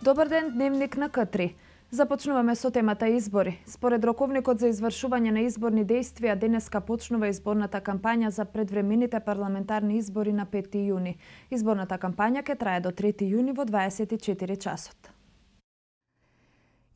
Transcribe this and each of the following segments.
Добар ден, дневник на К3. Започнуваме со темата избори. Според роковникот за извршување на изборни действија, денеска почнува изборната кампања за предвремените парламентарни избори на 5 јуни. Изборната кампања ќе трае до 3 јуни во 24 часот.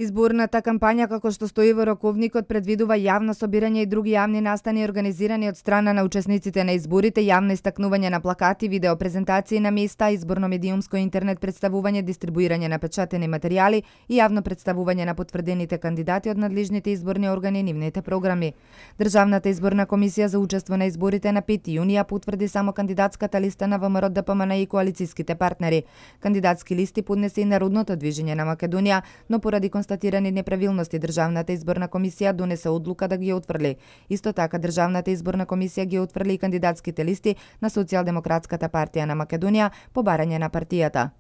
Изборната кампања, како што стои во роковникот, предвидува јавно собирање и други јавни настани организирани од страна на учесниците на изборите, јавно истакнување на плакати, видео презентации на места, изборно медиумско интернет представување, дистрибуирање на печатени материјали и јавно представување на потврдените кандидати од надлежните изборни органи и нивните програми. Државната изборна комисија за учество на изборите на 5 јуни ја потврди само кандидатската листа на ВМРО ДПМН и коалицијските партнери. Кандидатски листи поднесе и Народното движење на Македонија, но поради констатирани неправилности, Државната изборна комисија донесе одлука да ги отфрли. Исто така, Државната изборна комисија ги отфрли и кандидатските листи на Социјалдемократската партија на Македонија по барање на партијата.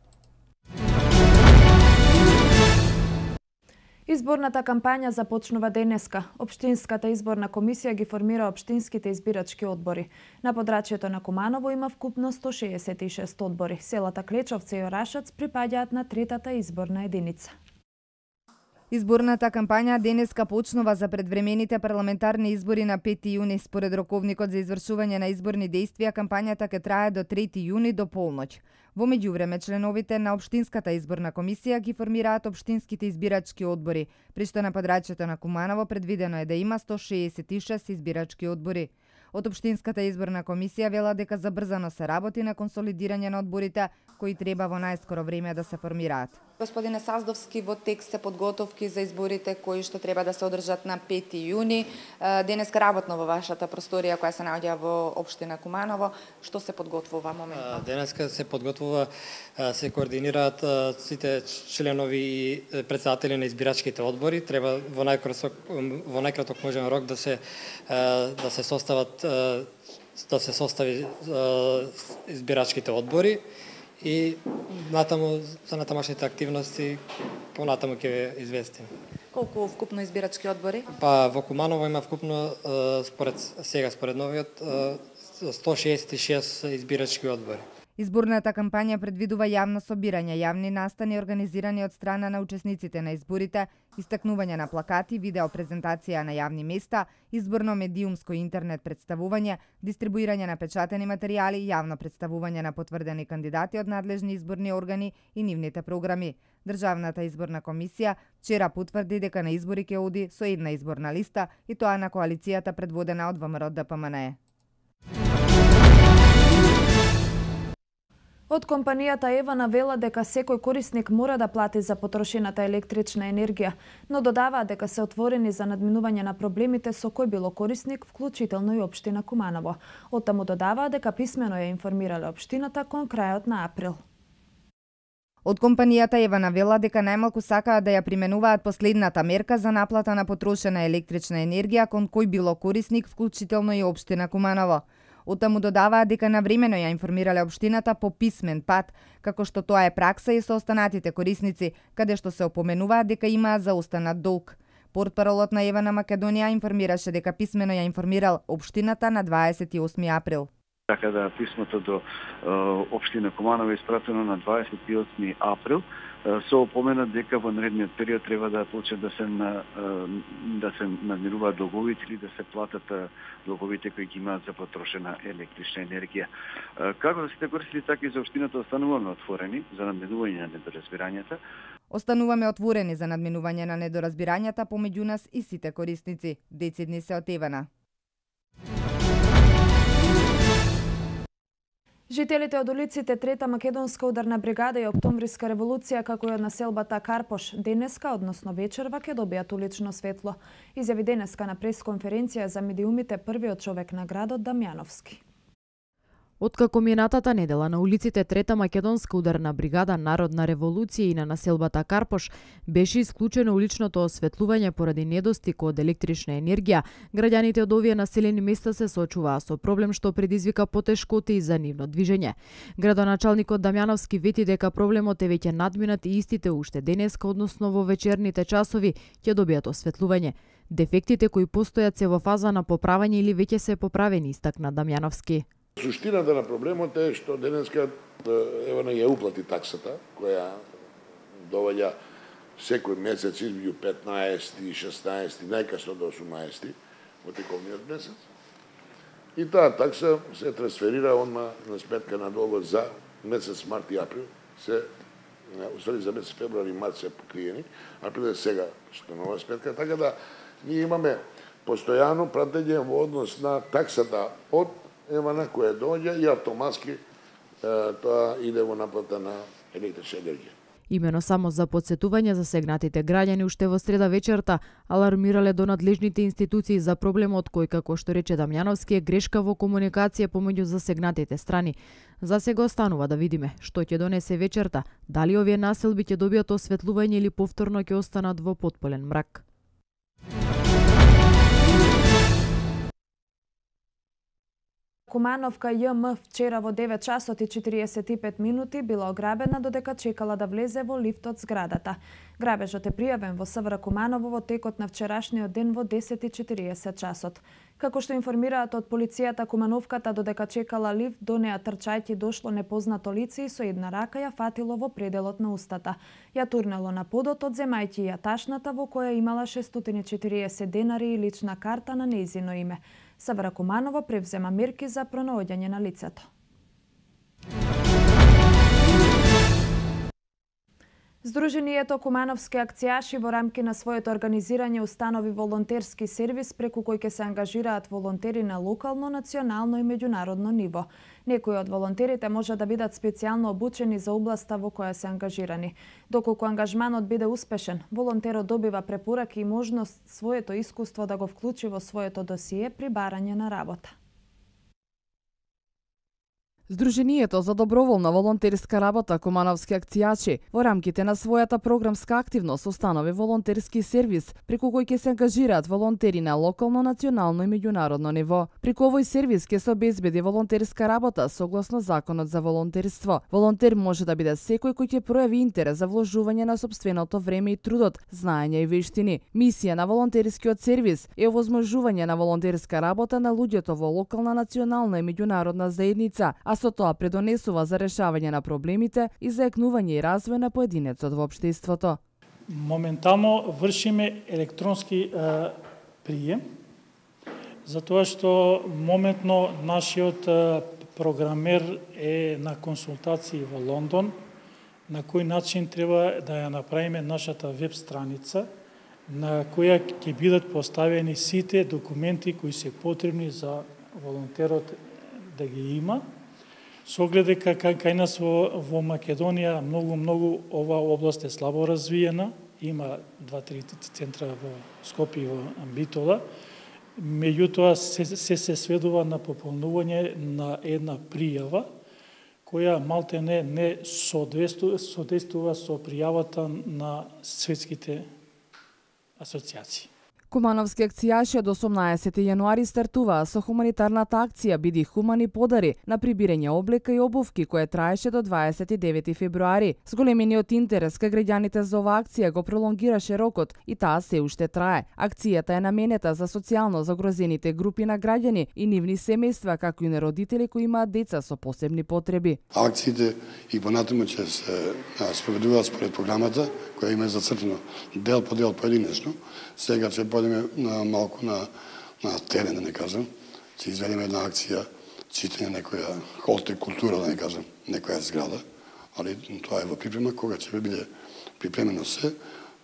Изборната кампања започнува денеска. Општинската изборна комисија ги формира општинските избирачки одбори. На подрачјето на Куманово има вкупно 166 одбори. Селата Клечовци и Орашац припаѓаат на третата изборна единица. Изборната кампања денеска почнува за предвремените парламентарни избори на 5 јуни. Според роковникот за извршување на изборни действија, кампањата ќе трае до 3 јуни до полноќ. Во меѓувреме, членовите на Општинската изборна комисија ги формираат општинските избирачки одбори, при што на подрачјето на Куманово предвидено е да има 166 избирачки одбори. Од Општинската изборна комисија велат дека забрзано се работи на консолидирање на одборите, кои треба во најскоро време да се формираат. Господине Саздовски, во текст се подготовки за изборите кои што треба да се одржат на 5 јуни. Денеска работно во вашата просторија која се наоѓа во општина Куманово, што се подготвува моментно? Денеска се подготвува, се координираат сите членови и претседатели на избирачките одбори. Треба во најкраток можен рок да се состави избирачките одбори и натаму за натамошните активности понатаму ќе ве известим. Колку вкупно избирачки одбори? Па во Куманово има вкупно според новиот 166 избирачки одбори. Изборната кампања предвидува јавно собирање, јавни настани организирани од страна на учесниците на изборите, истакнување на плакати, видео презентација на јавни места, изборно медиумско интернет представување, дистрибуирање на печатени материјали, јавно представување на потврдени кандидати од надлежни изборни органи и нивните програми. Државната изборна комисија вчера потврди дека на избори ќе оди со една изборна листа и тоа на коалицијата предводена од ВМРО ДПМН. Од компанијата Евана вела дека секој корисник мора да плати за потрошената електрична енергија, но додаваат дека се отворени за надминување на проблемите со кој било корисник, вклучително и општина Куманово. Оттаму додаваат дека писмено ја информирале општината кон крајот на април. Од компанијата Евана вела дека најмалку сакаат да ја применуваат последната мерка за наплата на потрошена електрична енергија кон кој било корисник, вклучително и општина Куманово. Оттаму додаваат дека навремено ја информирале општината по писмен пат, како што тоа е пракса и со останатите корисници, каде што се опоменуваат дека имаат заостанат долг. Портпаролот на Евана Македонија информираше дека писмено ја информирал општината на 28 април. Така да писмото до општина Куманово е испратено на 28 април, со опомена дека во наредниот период треба да почнат да се надмируваат долговите или да се платат долговите кои ги имаат за потрошена електрична енергија. Како за сите корисници, така и за општината остануваме отворени за надминување на недоразбирањата. Остануваме отворени за надминување на недоразбирањата помеѓу нас и сите корисници. Децидни се од Евана. Жителите од улиците Трета македонска ударна бригада и Октомвриска револуција, како и од населбата Карпош, денеска, односно вечерва, ќе добијат улично светло. Изјави денеска на пресконференција за медиумите првиот човек на градот Дамјановски. Откако минатата недела на улиците Трета македонска ударна бригада, Народна револуција и на населбата Карпош беше исклучено уличното осветлување поради недостиг од електрична енергија, граѓаните од овие населени места се соочуваа со проблем што предизвика потешкоти и за нивно движење. Градоначалникот Дамјановски вети дека проблемот е веќе надминат и истите уште денеска, односно во вечерните часови, ќе добијат осветлување. Дефектите кои постојат се во фаза на поправање или веќе се поправени, истакна Дамјановски. Суштината на проблемот е што денеска Евана ја уплати таксата, која доаѓа секој месец измеѓу 15 и 16, најкасно до 18 во тековниот месец. И таа такса се трансферира одма на сметка на долг за месец март и април, уствари за месец февруари и март се покриени, април е сега што нова сметка, така да ние имаме постојано пратење во однос на таксата од евана која доаѓа и автоматски тоа иде во наплата на електрична енергија. Имено само за подсетување засегнатите граѓани уште во среда вечерта алармирале до надлежните институции за проблемот кој, како што рече Дамјановски, е грешка во комуникација помеѓу засегнатите страни. За сега останува да видиме што ќе донесе вечерта, дали овие населби ќе добијат осветлување или повторно ќе останат во потполен мрак. Кумановка ЈМ вчера во 9 часот и 45 минути била ограбена додека чекала да влезе во лифтот зградата. Грабежот е пријавен во СВР Куманово во текот на вчерашниот ден во 10:40 часот. Како што информираат од полицијата, Кумановката додека чекала лифт до неа трчајќи дошло непознато лице и со една рака ја фатило во пределот на устата. Ја турнело на подот, одземајќи ја ташната во која имала 640 денари и лична карта на нејзино име. СВР Куманово превзема мерки за пронаоѓање на лицето. Сдруженијето Кумановски акцијаши во рамки на своето организирање установи волонтерски сервис преку кој ќе се ангажираат волонтери на локално, национално и меѓународно ниво. Некои од волонтерите може да бидат специјално обучени за областа во која се ангажирани. Доколку ангажманот биде успешен, волонтерот добива препораки и можност своето искуство да го вклучи во своето досие при барање на работа. Сдруженијето за доброволна волонтерска работа Кумановски акцијачи во рамките на својата програмска активност установи волонтерски сервис преку кој ќе се ангажираат волонтери на локално, национално и меѓународно ниво. Преку овој сервис ќе се обезбеди волонтерска работа согласно Законот за волонтерство. Волонтер може да биде секој кој ќе пројави интерес за вложување на сопственото време и трудот, знаење и вештини. Мисија на волонтерскиот сервис е овозможување на волонтерска работа на луѓето во локална, национална и меѓународна заедница, а со тоа предонесува за решавање на проблемите и за екнување и развој на поединецот во општеството. Моментално вршиме електронски прием, затоа што моментно нашиот програмер е на консултации во Лондон, на кој начин треба да ја направиме нашата веб страница, на која ќе бидат поставени сите документи кои се потребни за волонтерот да ги има. Со оглед дека кај нас во Македонија многу ова област е слабо развиена, има 2-3 центра во Скопје и во Битола, меѓутоа се сведува на пополнување на една пријава, која малтене не содействува со пријавата на светските асоциации. Кумановски акцијаши од 18 јануари стартуваа со хуманитарната акција Биди хумани подари на прибирање облека и обувки која траеше до 29 февруари. С големиот интерес кај граѓаните за оваа акција го пролонгираше рокот и таа се уште трае. Акцијата е наменета за социјално загрозените групи на граѓани и нивни семејства, како и на родители кои имаат деца со посебни потреби. Акциите и понатаму ќе се спроведуваат според програмата која има зацртано дел по дел поединечно. Сега ќе подеме малку на терен, да не кажам. Ќе изведеме една акција, читање некоја култура, да не кажам, некоја зграда, али тоа е во припрема, кога ќе биде припремено се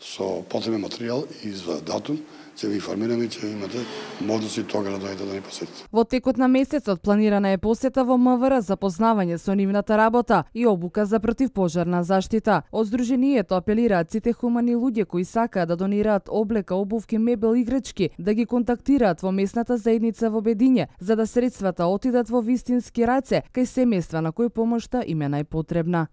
со потребен материјал и за датум, ќе ви информираме и ќе имате можност и тога да дојдете да ни посетите. Во текот на месецот планирана е посета во МВР за познавање со нивната работа и обука за противпожарна заштита. Од Сдруженијето апелираат сите хумани луѓе кои сакаат да донираат облека, обувки, мебел, играчки, да ги контактираат во местната заедница во Бедиње, за да средствата отидат во вистински раце кај семејства на кои помошта им е најпотребна.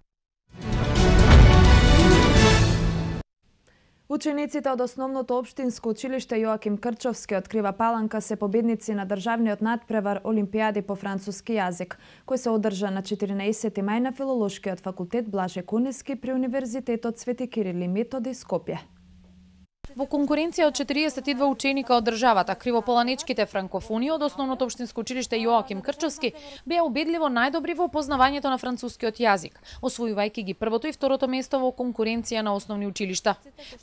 Учениците од Основното општинско училиште Јоаким Крчовски од Крива Паланка се победници на државниот надпревар Олимпијади по француски јазик, кој се одржа на 14 мај на Филолошкиот факултет Блаже Конески при Универзитетот Свети Кирил и Методи Скопје. Во конкуренција од 42 ученика од државата, кривополанечките франкофони од Основното општинско училиште Јоаким Крчовски беа убедливо најдобри во познавањето на францускиот јазик, освојувајќи ги првото и второто место во конкуренција на основни училишта.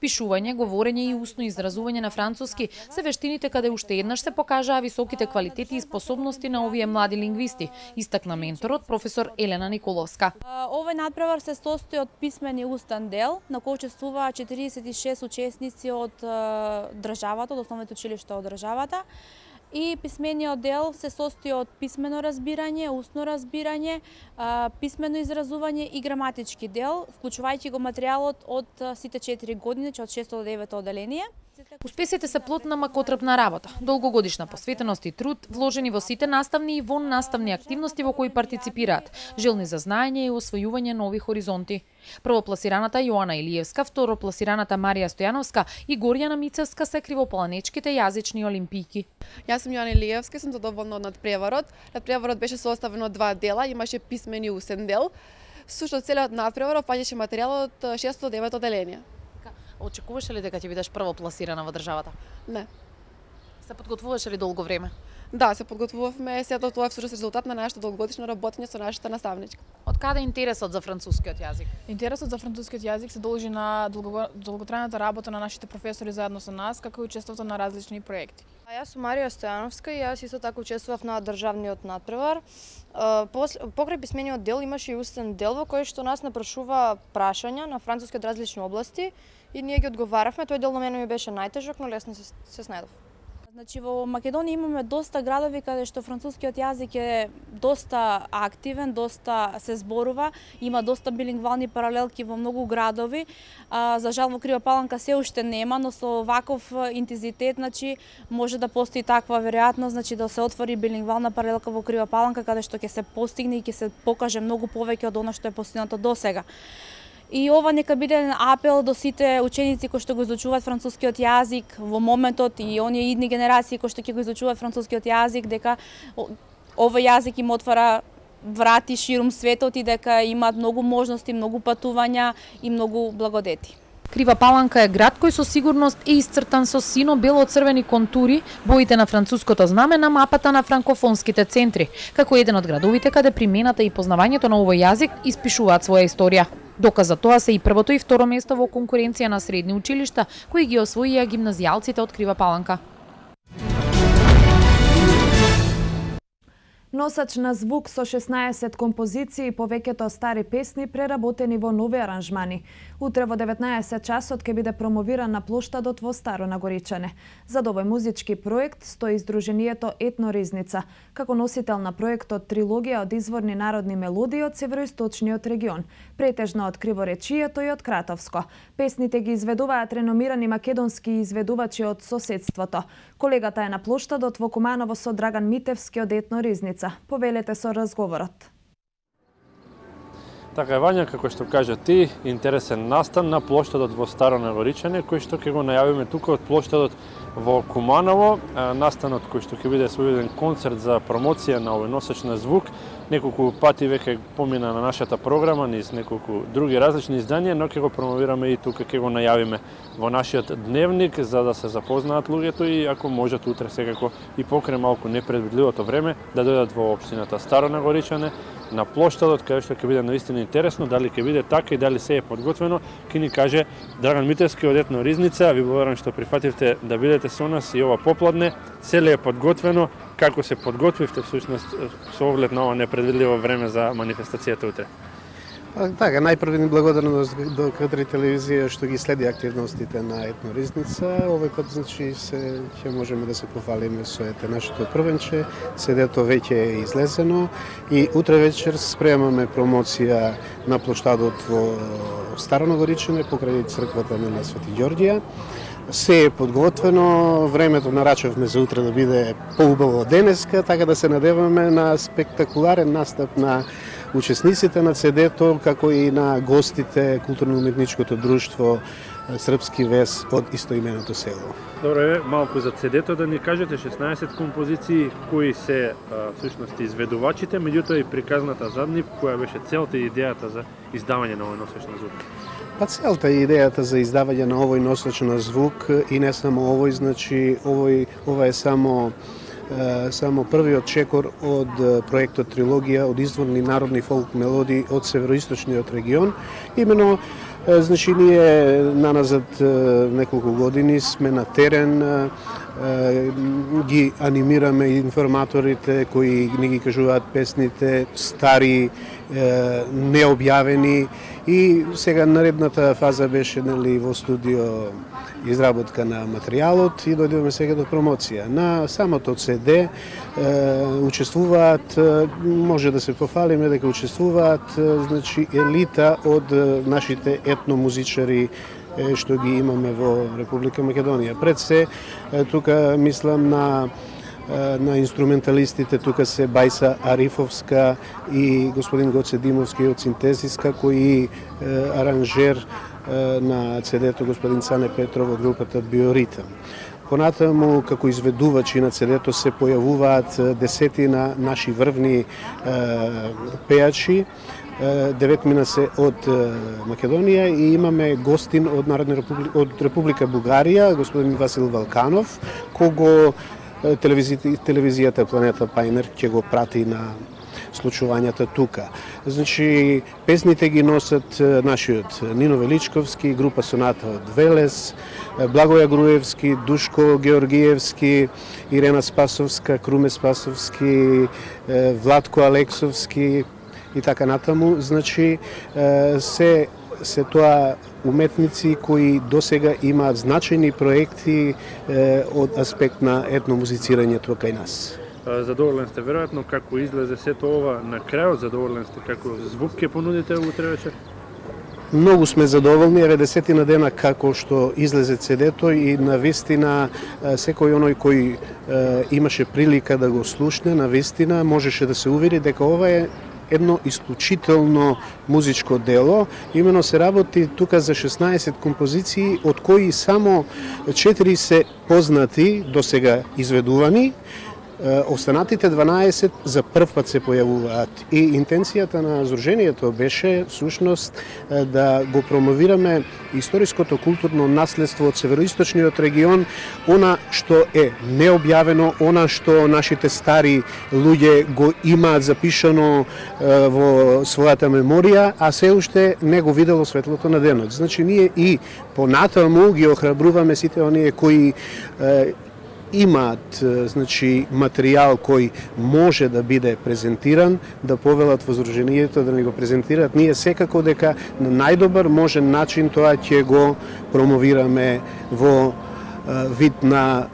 Пишување, говорење и устно изразување на француски се вештините каде уште еднаш се покажаа високите квалитети и способности на овие млади лингвисти, истакна менторот професор Елена Николовска. Овој надпревар се состои од писмен и устен дел, на кој учествуваа 46 учесници од државата, од основните училишта од државата. И писмениот дел се состои од писмено разбирање, устно разбирање, писмено изразување и граматички дел, вклучувајќи го материјалот од сите 4 години, од 6 до 9 одделение. Успесите се плод на макотрпна работа, долгогодишна посветеност и труд, вложени во сите наставни и воннаставни активности во кои партиципираат, желни за знаење и освојување нови хоризонти. Првопласираната Јоана Илиевска, второпласираната Марија Стојановска и Горјана Мицевска се кривополанечките јазични олимпијки. Јас сум Јоана Илиевска, сум задоволна од надпреварот. Надпреварот беше составен од 2 дела, имаше писмен и устен дел. Сушто целиот надпревар опаѓаше материјал од 6 до 9 одделенија. Очекуваше ли дека ќе бидеш првопласирана во државата? Не. Се подготвуваше ли долго време? Да, се подготвувавме, сето тоа е всушност резултат на нашето долгогодишно работење со нашата наставничка. Од каде интересот за францускиот јазик? Интересот за францускиот јазик се должи на долготрајната работа на нашите професори заедно со нас, како и учеството на различни проекти. Јас сум Марија Стојановска и јас исто така учествував на државниот надпревар. Покрај писмениот дел имаше и устен дел во кој што нас напрашува прашања на француски од различни области и ние ги одговаравме. Тој дел на мене ми беше најтежок, но лесно се снајдов. Значи во Македонија имаме доста градови каде што францускиот јазик е доста активен, доста се зборува, има доста билингвални паралелки во многу градови. За жал во Крива Паланка се уште нема, но со ваков интензитет, значи може да постои таква веројатност, значи да се отвори билингвална паралелка во Крива Паланка каде што ќе се постигне и ќе се покаже многу повеќе од она што е постигнато досега. И ова нека биде апел до сите ученици кои што го изучуваат францускиот јазик во моментот и оние идни генерации кои што ќе го изучуваат францускиот јазик, дека овој јазик им отвара врати ширум светот и дека имаат многу можности, многу патувања и многу благодети. Крива Паланка е град кој со сигурност е исцртан со сино-бело-црвени контури, боите на француското знаме на мапата на франкофонските центри, како еден од градовите каде примената и познавањето на овој јазик испишуваат своја историја. Доказ за тоа се и првото и второ место во конкуренција на средни училишта, кои ги освоија гимназијалците од Крива Паланка. Носач на звук со 16 композиции и повеќето стари песни преработени во нови аранжмани. Утре во 19 часот ќе биде промовиран на плоштадот во Старо Нагоричане. За овој музички проект стои издруженијето Етно Ризница, како носител на проектот трилогија од изворни народни мелодии од североисточниот регион, претежно од Криворечието и од Кратовско. Песните ги изведуваат реномирани македонски изведувачи од соседството. Колегата е на плоштадот во Куманово со Драган Митевски од Етно Ризница. Повелете со разговорот. Така е, Вања, како што кажа ти, интересен настан на плоштадот во Старо Нагоричане, кој што ќе го најавиме тука од плоштадот во Куманово. Настанот кој што ќе биде својден концерт за промоција на овој носач на звук. Неколку пати веќе помина на нашата програма, низ неколку други различни изданија, но ќе го промовираме и тука, ќе го најавиме во нашиот дневник, за да се запознаат луѓето и ако можат утре секако и покрај малку непредвидливото време да дојдат во општината Старо Нагоричане, на плоштадот, каде што ќе биде наистина интересно, дали ќе биде така и дали се е подготвено, ќе ни каже Драган Митевски од Етно Ризница. Ви благодарам што прифативте да бидете со нас и ова попладне. Се ли е подготвено? Како се подготвивте всушност со оглед на ова непредвидливо време за манифестацијата утре? Така, најпрви ни благодарност до Кадри телевизија што ги следи активностите на Етно Ризница. Овој пат значи ќе можеме да се пофалиме со нашето првенче. CD-то веќе е излезено и утре вечер спремаме промоција на плоштадот во Старо Нагоричане покрај црквата на Свети Ѓорѓија. Се е подготвено, времето нарачавме за утре да биде поубаво денеска, така да се надеваме на спектакуларен настап на учесниците на CD-то, како и на гостите културно-уметничкото друштво Српски вес од истоименото село. Добре, малку за CD-то да ни кажете 16 композиции кои се всушност изведувачите, меѓутоа и приказната зад нив, која беше целта и идејата за издавање на овој носеч на звук? Па целта и идејата за издавање на овој носеч на звук и не само овој, значи ова е само првиот чекор од проектот Трилогија од изворни народни фолк мелодии од североисточниот регион. Имено, значи, ние наназад неколку години сме на терен, ги анимираме информаторите кои ни ги кажуваат песните, стари, необјавени, и сега наредната фаза беше во студио изработка на материјалот и дојдеме сега до промоција. На самото CD учествуваат, може да се пофалиме дека учествуваат, значи, елита од нашите етномузичари што ги имаме во Република Македонија. Пред се, тука мислам на инструменталистите, тука се Бајса Арифовска и господин Гоце Димовски од Синтезиска, кој аранжер на CD-то господин Цане Петров од групата Биоритам. Понатаму, како изведувачи на CD-то се појавуваат десетина наши врвни пејачи, 9 се од Македонија и имаме гостин од Република Бугарија, господин Васил Валканов, кого телевизијата Планета Пајнер ќе го прати на случувањата тука. Значи, песните ги носат нашиот Нино Величковски, група Соната од Велес, Благоја Груевски, Душко Георгиевски, Ирена Спасовска, Круме Спасовски, Владко Алексовски и така натаму. Значи, се тоа уметници кои досега имаат значајни проекти од аспект на етномузицирањето кај нас. Задоволен сте веројатно како излезе сето ова на крајот, задоволен сте како звук ќе понудите утре вечер? Многу сме задоволни, еве 10 дена како што излезе CD-то и навистина секој оној кој имаше прилика да го слушне, навистина можеше да се увери дека ова е едно исклучително музичко дело. Имено се работи тука за 16 композиции, од кои само 4 се познати, досега изведувани, останатите 12 за прв пат се појавуваат. И интенцијата на Сдруженијето беше всушност да го промовираме историското културно наследство од североисточниот регион, она што е необјавено, она што нашите стари луѓе го имаат запишано во својата меморија, а се уште не го видело светлото на денот. Значи ние и понатаму ги охрабруваме сите оние кои имаат, значи, материјал кој може да биде презентиран, да повелат во Сдруженијето да ни го презентираат. Ние секако дека на најдобар можен начин тоа ќе го промовираме во вид на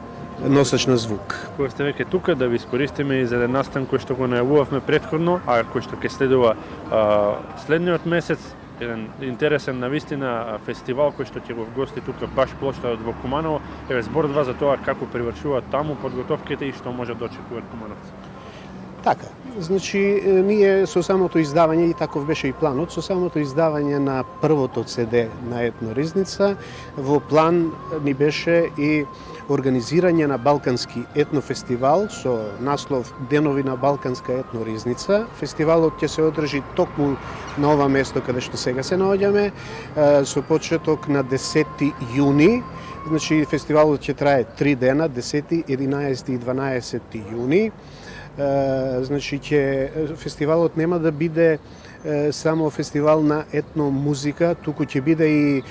носеч на звук. Кога сте веќе тука, да ви искористиме и за еден настан кој што го најавувавме претходно, а кој што ќе следува следниот месец, еден интересен навистина фестивал кој што ќе го вгости тука баш плоштадот во Куманово. Еве збор два за тоа како привршуваат таму подготовките и што може да очекуваат кумановци. Така, значи ние со самото издавање, и таков беше и планот, со самото издавање на првото CD на Етноризница, во план ни беше и организирање на Балкански етнофестивал со наслов Денови на Балканска етноризница. Фестивалот ќе се одржи токму на ова место каде што сега се наоѓаме, со почеток на 10 јуни. Значи фестивалот ќе трае 3 дена, 10, 11 и 12 јуни. Значи фестивалот нема да биде само фестивал на етномузика, туку ќе биде и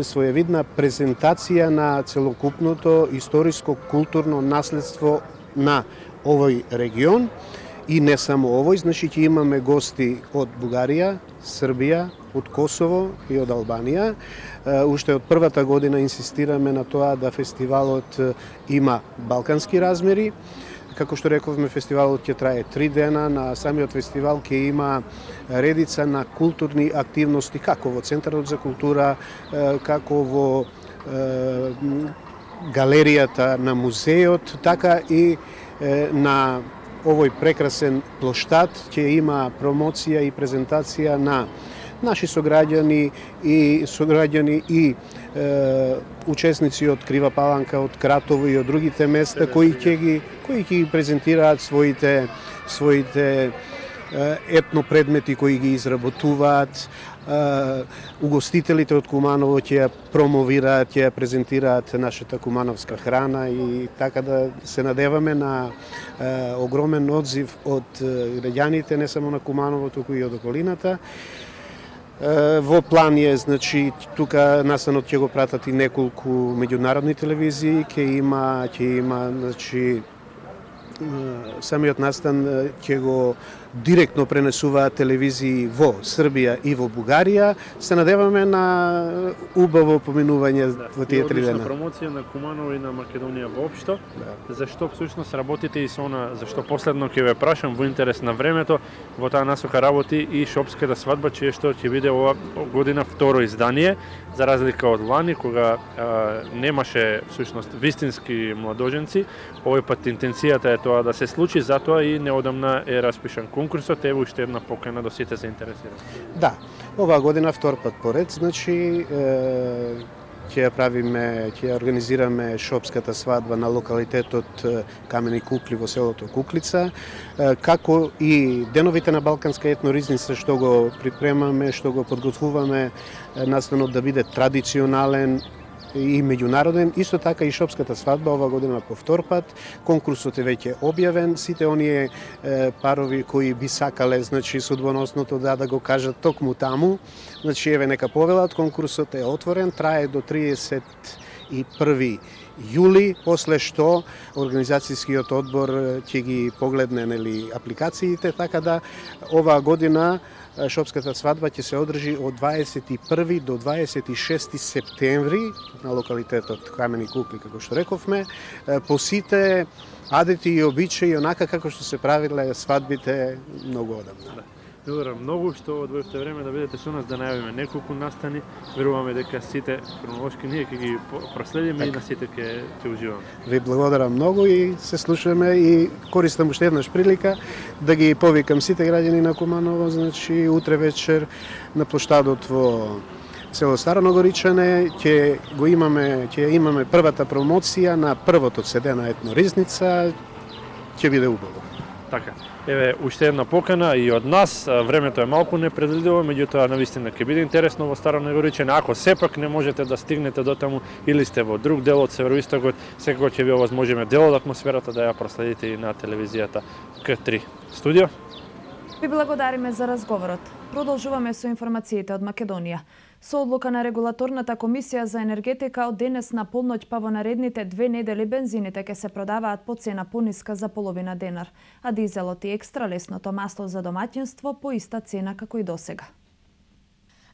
своевидна презентација на целокупното историско културно наследство на овој регион и не само овој, значи ќе имаме гости од Бугарија, Србија, од Косово и од Албанија. Уште од првата година инсистираме на тоа да фестивалот има балкански размери. Како што рековме, фестивалот ќе трае 3 дена, на самиот фестивал ќе има редица на културни активности, како во Центарот за култура, како во галеријата на музеот, така и на овој прекрасен плоштад ќе има промоција и презентација на наши сограѓани и учесници од Крива Паланка, од Кратово и од другите места кои ќе ги презентираат своите етнопредмети кои ги изработуваат. Угостителите од Куманово ќе ја промовираат, ќе ја презентираат нашата кумановска храна и така да се надеваме на огромен одзив од граѓаните не само на Куманово, туку и од околината. Во план е, значи, тука настанот ќе го пратат и неколку меѓународни телевизии, ќе има, значи, самиот настан ќе го директно пренесуваат телевизии во Србија и во Бугарија. Се надеваме на убаво поминување во тие 3 дена. Одлична промоција на Куманово и на Македонија воопшто. Зашто всушност работите и со она, зашто последно ќе ве прашам во интерес на времето, во таа насока работи и Шопската свадба, чие што ќе биде ова година второ издание, за разлика од лани кога немаше всушност вистински младоженци. Овој пат интенцијата е тоа да се случи, затоа и неодамна е распишан конкурсот, ево уште една покана до сите заинтересирани. Да, оваа година втор пат поред, значи ќе ја организираме Шопската свадба на локалитетот Камени Кукли во селото Куклица, како и деновите на Балканска етноризница што го припремаме, што го подготвуваме настанот да биде традиционален и меѓународен, исто така и Шопската свадба ова година по втор пат. Конкурсот е веќе објавен, сите оние парови кои би сакале, значи судбоносното да го кажат токму таму, значи еве нека повелат, конкурсот е отворен, трае до 31 јули, после што организацијскиот одбор ќе ги погледне апликациите, така да оваа година Шопската свадба ќе се одржи од 21 до 26 септември на локалитетот Камени Кукли, како што рековме, по сите адети и обичаи, онака како што се правиле свадбите многу одамна. Милорад, многу што одвоевте време да бидете со нас, да најавиме неколку настани. Веруваме дека сите хронолошки ние ќе ги проследиме и на сите ќе уживаме. Ви благодарам многу и се слушаме и користам уште еднаш прилика да ги повикам сите граѓани на Куманово, значи утре вечер на плоштадот во село Старо Ногоричане ќе имаме првата промоција на првото седена етноризница, ќе биде убаво. Така. Еве уште една покана и од нас. Времето е малку непредвидливо, меѓутоа навистина ќе биде интересно во Старо Ногоричане. Ако сепак не можете да стигнете до таму или сте во друг дел од североистокот, секако ќе ви овозможиме дел од атмосферата да ја проследите и на телевизијата К3. Студио. Ви благодариме за разговорот. Продолжуваме со информациите од Македонија. Со одлука на Регулаторната комисија за енергетика од денес на полноќ па во наредните 2 недели бензините ќе се продаваат по цена пониска за половина денар, а дизелот и екстра лесното масло за домаќинство по иста цена како и досега.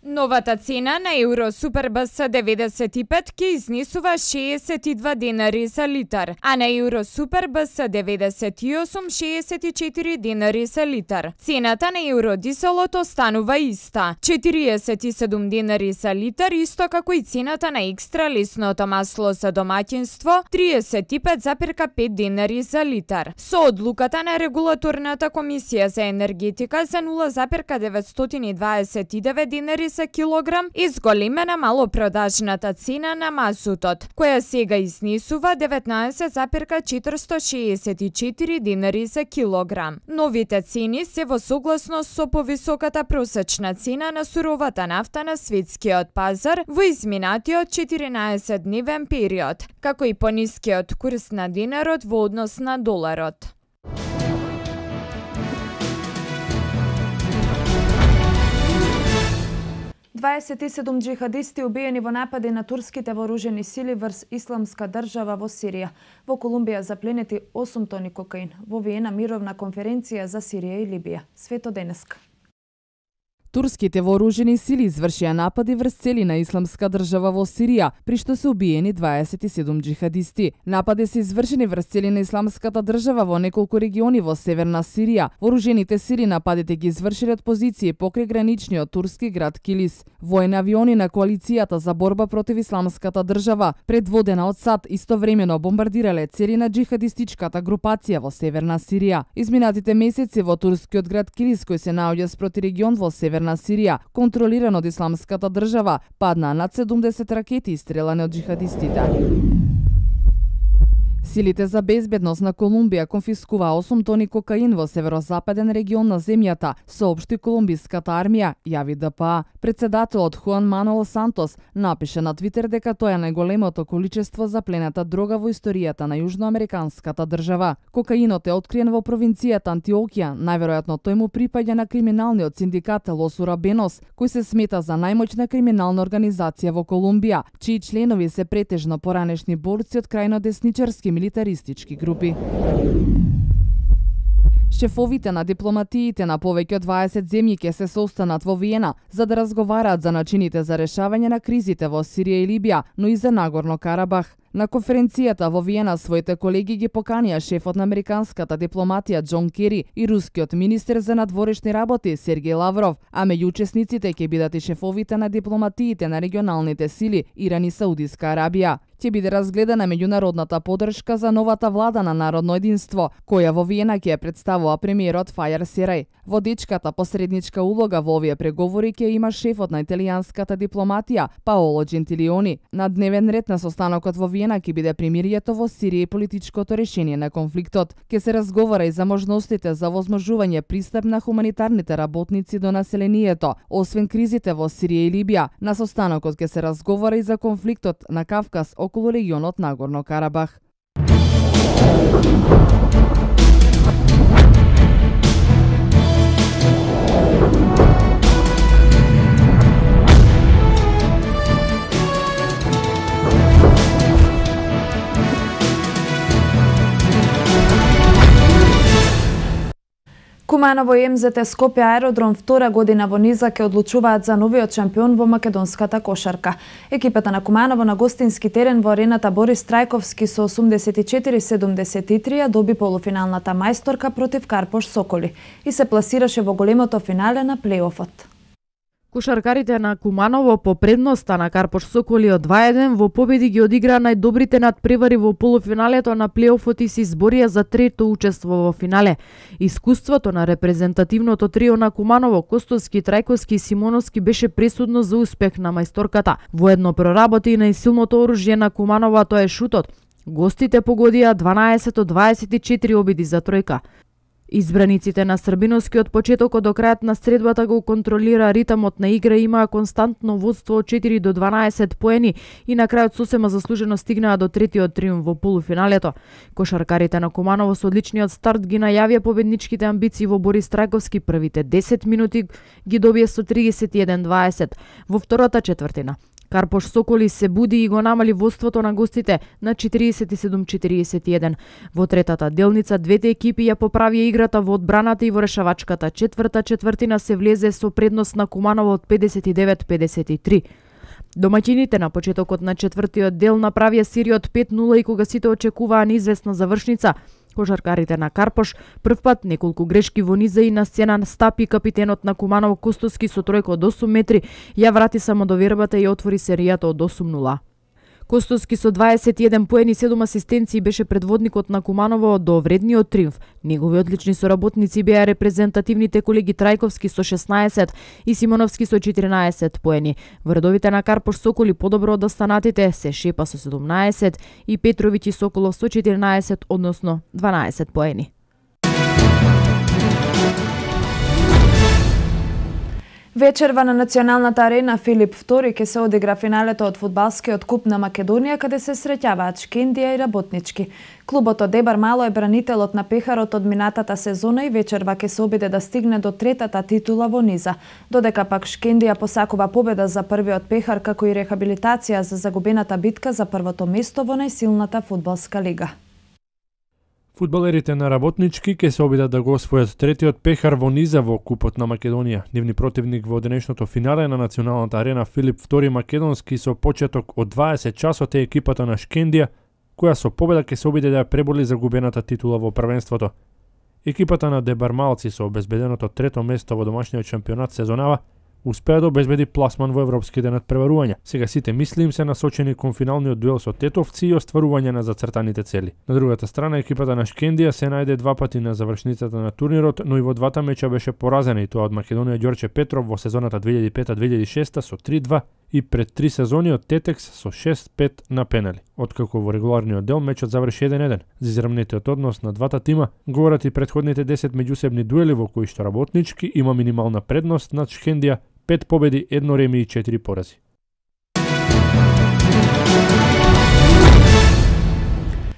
Новата цена на Евро Супер БС 95 ќе изнесува 62 денари за литар, а на Евро Супер БС 98 64 денари за литар. Цената на Евро Дизелот останува иста, 47 денари за литар, исто како и цената на екстра лесното масло за домаќинство 35,5 денари за литар. Со одлуката на Регулаторната комисија за енергетика за 0,929 денари за килограм изголемена малопродажната цена на мазутот, која сега изнесува 19,464 денари за килограм. Новите цени се во согласност со повисоката просечна цена на суровата нафта на светскиот пазар во изминатиот 14-дневен период, како и понискиот курс на динарот во однос на доларот. Дваесет джихадисти убиени во напади на турските вооружени сили врз Исламска држава во Сирија. Во Колумбија запленети 8 тони кокаин. Во Виена мировна конференција за Сирија и Либија. Свето денеска. Турските вооружени сили извршија напади врз цели на Исламска држава во Сирија, при што се убиени 27 джихадисти. Напади се извршени врз цели на Исламската држава во неколку региони во северна Сирија. Вооружените сили нападите ги извршиле од позиции покрај граничниот турски град Килис. Воени авиони на коалицијата за борба против Исламската држава, предводена од САД, истовремено бомбардирале цели на джихадистичката групација во северна Сирија. Изминатите месеци во турскиот град Килис, кој се наоѓа спроти регион во северна Сирија, контролиран од Исламската држава, паднаа над 70 ракети истрелани од джихадистите. Силите за безбедност на Колумбија конфискуваа 8 тони кокаин во северозападен регион на земјата, соопшти колумбиската армија, јави ДПА. Председателот Хуан Мануел Сантос напише на Твитер дека тоа е најголемото количество заплената дрога во историјата на јужноамериканската држава. Кокаинот е откриен во провинцијата Антиокија, најверојатно тој му припаѓа на криминалниот синдикат Лос Урабенос, кој се смета за најмоćна криминална организација во Колумбија, чии членови се претежно поранешни борци од крајно десничарски милитаристички групи. Шефовите на дипломатиите на повеќе од 20 земји ќе се состанат во Виена за да разговараат за начините за решавање на кризите во Сирија и Либија, но и за Нагорно Карабах. На конференцијата во Виена своите колеги ги поканија шефот на американската дипломатија Џон Кери и рускиот министер за надворешни работи Сергеј Лавров, а меѓу учесниците ќе бидат и шефовите на дипломатиите на регионалните сили Иран и Саудиска Арабија. Ќе биде разгледана меѓународната поддршка за новата влада на народно единство, која во Виена ќе ја представува премиерот Фајар Серај. Водечката посредничка улога во овие преговори ќе има шефот на италијанската дипломатија Паоло Джентилиони. На дневен ред на состанокот во Виена ќе биде примирието во Сирија и политичкото решение на конфликтот. Ќе се разговара и за можностите за возможување пристап на хуманитарните работници до населението, освен кризите во Сирија и Либија. На состанокот ќе се разговара и за конфликтот на Кавказ околу регионот Нагорно Карабах. Куманово и МЗТ Скопје аеродром втора година во низа ќе одлучуваат за новиот шампион во македонската кошарка. Екипата на Куманово на гостински терен во арената Борис Трајковски со 84-73 доби полуфиналната мајсторка против Карпош Соколи и се пласираше во големото финале на плейофот. Кошаркарите на Куманово по предноста на Карпош Соколи од 2-1 во победи ги одиграа најдобрите надпревари во полуфиналето на плейофот и се изборија за трето учество во финале. Искуството на репрезентативното трио на Куманово, Костовски, Трајковски и Симоновски беше пресудно за успех на мајсторката. Воедно проработи и најсилното оружје на Куманово, а тоа е шутот. Гостите погодија 12 од 24 обиди за тројка. Избраниците на Србиновски од почетокот до крајот на средбата го контролира ритмот на игра и имаа константно водство од 4 до 12 поени и на крајот сосема заслужено стигнаа до третиот триумф во полуфиналето. Кошаркарите на Куманово со одличниот старт ги најавија победничките амбиции во Борис Трајковски, првите 10 минути ги добие со 31-20. Во втората четвртина Карпош Соколи се буди и го намали водството на гостите на 47-41. Во третата делница двете екипи ја поправија играта во одбраната и во решавачката четврта четвртина се влезе со предност на Куманово од 59-53. Домаќините на почетокот на четвртиот дел направија серија од 5-0 и кога сите очекуваа неизвестна завршница, кошаркарите на Карпош првпат неколку грешки во низа и на сцена стапи капитенот на Куманово Костовски со тројка од 8 метри, ја врати само до вербата и отвори серијата од 8-0. Костовски со 21 поени и 7 асистенции беше предводникот на Куманово до вредниот триумф. Негови одлични соработници беа репрезентативните колеги Трајковски со 16 и Симоновски со 14 поени. Во редовите на Карпош Соколи подобро од останатите се Шепа со 17 и Петровиќ и Соколов со 14, односно 12 поени. Вечерва на Националната арена Филип II ќе се одигра финалето од фудбалскиот куп на Македонија, каде се среќаваат Шкендија и Работнички. Клубот од Дебар Мало е бранителот на пехарот од минатата сезона и вечерва ќе се обиде да стигне до третата титула во низа, додека пак Шкендија посакува победа за првиот пехар како и рехабилитација за загубената битка за првото место во најсилната фудбалска лига. Фудбалерите на Работнички ќе се обидат да го освојат третиот пехар во низа во Купот на Македонија. Нивни противник во денешното финале на националната арена Филип II Македонски со почеток од 20 часот е екипата на Шкендија, која со победа ќе се обиде да ја преболи загубената титула во првенството. Екипата на Дебармалци со обезбеденото трето место во домашниот шампионат сезонава успеа да обезбеди пласман во европските надпреварувања. Сега сите мисли им се насочени кон финалниот дуел со Тетовци и остварување на зацртаните цели. На другата страна, екипата на Шкендија се најде два пати на завршницата на турнирот, но и во двата меча беше поразена, и тоа од Македонија Ѓорче Петров во сезоната 2005-2006 со 3-2 и пред 3 сезони од Тетекс со 6-5 на пенали. Откако во регуларниот дел мечот заврши 1-1. За изравнетиот однос на двата тима говорат и претходните 10 меѓусебни дуели во кои што Работнички има минимална предност над Шкендија, 5 победи, 1 реми и 4 порази.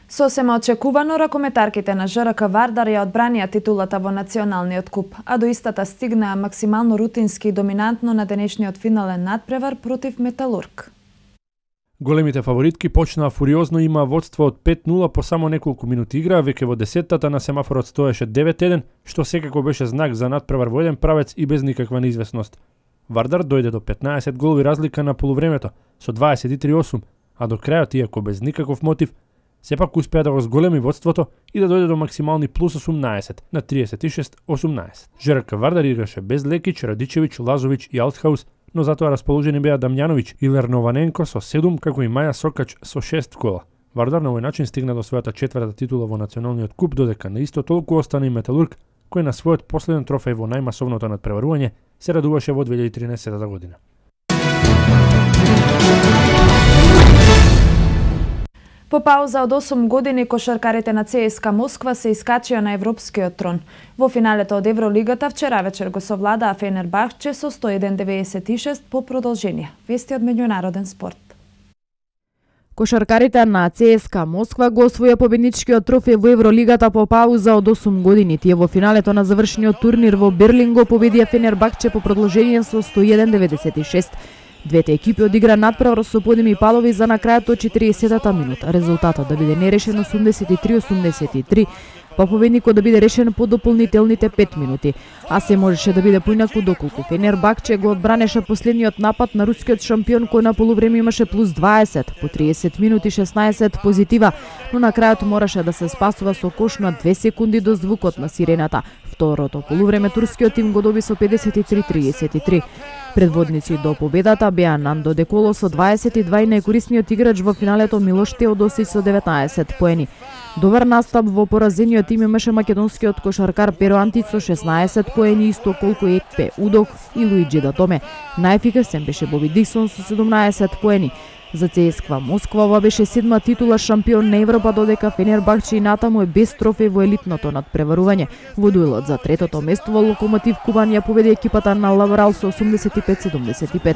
Сосема очекувано ракометарките на ЖРК Вардар ја одбранија титулата во националниот куп, а до истата стигнаа максимално рутински и доминантно на денешниот финален надпревар против Металург. Големите фаворитки почнаа фуриозно и има водство од 5-0 по само неколку минути игра, веќе во десеттата на семафорот стоеше 9-1, што секако беше знак за надпревар во еден правец и без никаква неизвестност. Вардар дојде до 15 голови разлика на полувремето, со 23-8, а до крајот, иако без никаков мотив, сепак успеа да го зголеми водството и да дојде до максимални плюс 18 на 36-18. ЖРК Вардар играше без Лекич, Радичевич, Лазович и Алтхаус, но затоа расположени беа Дамјановиќ и Лернованенко со 7, како и Маја Сокач со 6 гола. Вардар на овој начин стигна до својата четврта титула во националниот куп, додека на исто толку остана и Металург, кој на својот последен трофеј во најмасовното надпреварување се радуваше во 2013 година. По пауза од 8 години, кошаркарите на ЦСКА Москва се искачија на европскиот трон. Во финалето од Евролигата вчера вечер го совладаа Фенербахче со 101-96 по продолжение. Вести од меѓународен спорт. Кошаркарите на ЦСКА Москва го освоја победничкиот трофеј во Евролигата по пауза од 8 години. Тие во финалето на завршениот турнир во Берлин го победија Фенербахче по продолжение со 101-96. Двете екипи одигра надпревар со подими и падови за на крајот од 40-та минута. Резултатот да биде нерешен 83-83, па победникот да биде решен по дополнителните 5 минути. А се можеше да биде поинаку доколку Фенербахче го одбранеше последниот напад на рускиот шампион кој на полувреме имаше плюс 20, по 30 минути 16 позитива, но на крајот мораше да се спасува со кош на 2 секунди до звукот на сирената. Второто полувреме турскиот тим го доби со 53-33. Предводници до победата беа Нандо Деколо со 22 и најкорисниот играч во финалето Милош Теодосиќ со 19 поени. Добар настап во поразениот тим имаше македонскиот кошаркар Перо Антиć со 16 поени, исто колку Екпе Удох и Луиджи Датоме. Најефикасен беше Боби Диксон со 17 поени. За ЦСКА Москва ова беше 7-ма титула шампион на Европа, додека Фенербахче и натаму е без трофеј во елитното надпреварување. Во дуелот за третото место во Локомотив Кубан ја победи екипата на Лаврал со 85-75.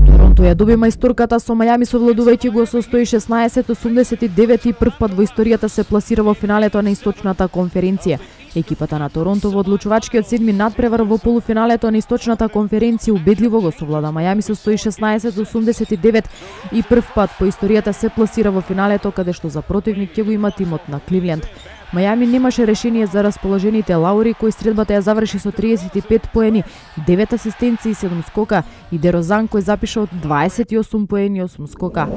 Торонто ја доби мајсторката со Мајами совладувајќи го со 116-89 и прв пат во историјата се пласира во финалето на источната конференција. Екипата на Торонто во одлучувачкиот седми надпревар во полуфиналето на источната конференција убедливо го совлада Мајами со 116-89 и прв пат по историјата се пласира во финалето, каде што за противник ќе го има тимот на Кливленд. Мајами немаше решение за расположените Лаури, кој средбата ја заврши со 35 поени, 9 асистенции и 7 скока, и Дерозан кој запиша од 28 поени и 8 скока.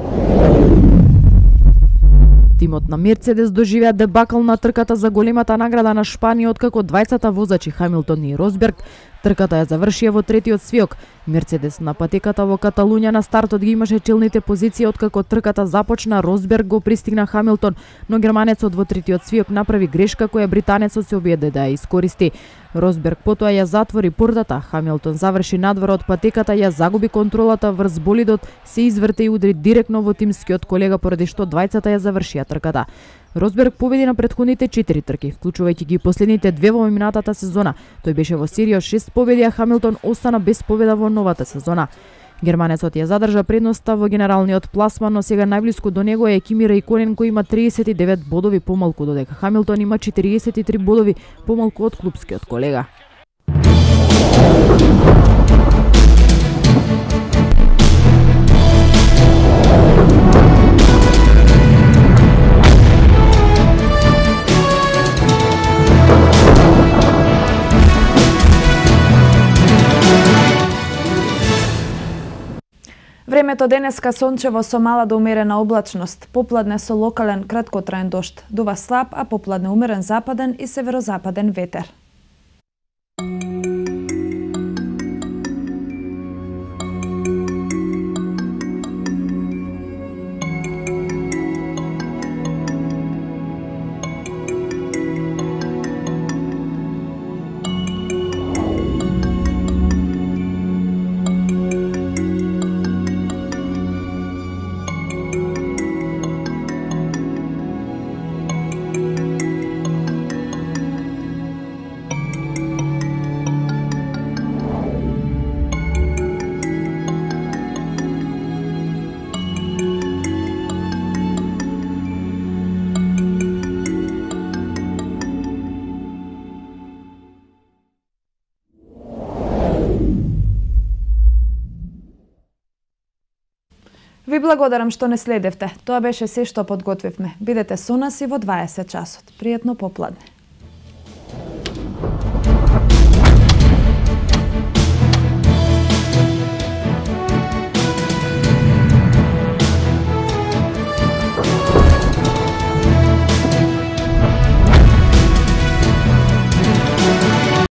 Тимот на Мерцедес доживеа дебакл на трката за големата награда на Шпанија, откако двајцата возачи Хамилтон и Росберг трката ја завршија во третиот свиок. Мерцедес на патеката во Каталуња на стартот ги имаше челните позиции, откако трката започна. Росберг го пристигна Хамилтон, но германецот во третиот свиок направи грешка која британецот се обиде да ја искористи. Росберг потоа ја затвори портата, Хамилтон заврши надвор од патеката, ја загуби контролата врз болидот, се изврте и удри директно во тимскиот колега, поради што двајцата ја завршија трката. Росберг победи на претходните 4 трки, вклучувајќи ги последните 2 во минатата сезона. Тој беше во серија 6 победи, а Хамилтон остана без победа во новата сезона. Германецот ја задржа предноста во генералниот пласман, но сега најблиску до него е Кими Рајконен кој има 39 бодови помалку, додека Хамилтон има 43 бодови помалку од клупскиот колега. Времето денеска сончево со мала до умерена облачност. Попладне со локален краткотраен дожд. Дува слаб, а попладне умерен западен и северозападен ветер. Ви благодарам што не следевте. Тоа беше се што подготвивме. Бидете со нас и во 20 часот. Пријатно попладне.